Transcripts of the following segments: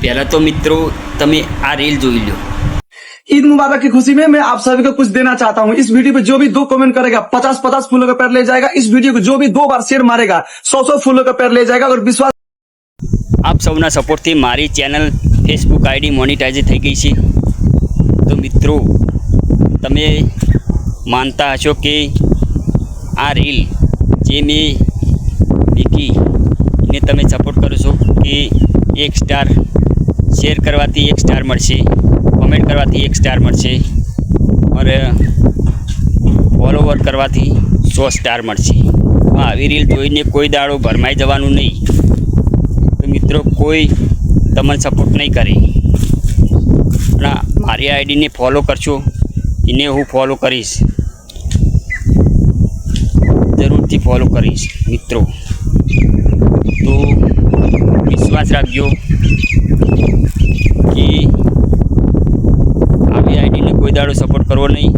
पहला तो मित्रों तमे आ रील જોઈ લો। ईद मुबारक की खुशी में मैं आप सभी को कुछ देना चाहता हूँ। इस वीडियो पे जो भी 2 कमेंट करेगा 50-50 फूलों का पेड़ ले जाएगा। इस वीडियो को जो भी 2 बार शेयर मारेगा 100-100 फूलों का पेड़ ले जाएगा। और विश्वास आप સૌના સપોર્ટથી મારી ચેનલ ફેસબુક આઈડી મોનેટાઇઝ થઈ ગઈ છે। તો મિત્રો તમે માનતા હશો કે આ રીલ જે મેં મૂકી એને તમે સપોર્ટ કરો છો કે 1 સ્ટાર શેર કરવાથી 1 સ્ટાર મળશે, કમેન્ટ કરવાથી 1 સ્ટાર મળશે और ફોલોવર કરવાથી 100 સ્ટાર મળશે। આવી રીલ જોઈને કોઈ દાડો ભરમાઈ જવાનું નહીં। તો મિત્રો કોઈ તમને સપોર્ટ નહીં કરે પણ મારી આઈડીને ફોલો કરશો એને હું ફોલો કરીશ, જરૂરથી ફોલો કરીશ મિત્રો। તો વિશ્વાસ રાખજો કે આવી આઈડીને કોઈ દાડો સપોર્ટ કરવો નહીં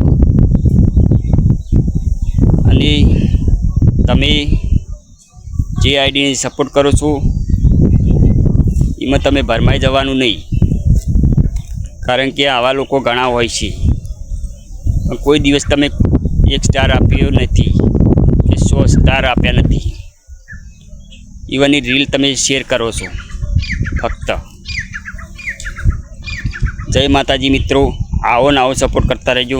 અને તમે જે આઈડીને સપોર્ટ કરો છો એમાં તમે ભરમાઈ જવાનું નહીં। કારણ કે આવા લોકો ઘણા હોય છે પણ કોઈ દિવસ તમે 1 સ્ટાર આપ્યો નથી કે 100 સ્ટાર આપ્યા નથી। ઈવનની રીલ તમે શેર કરો છો ફક્ત। જય માતાજી મિત્રો, આવો ને આવો સપોર્ટ કરતા રહેજો।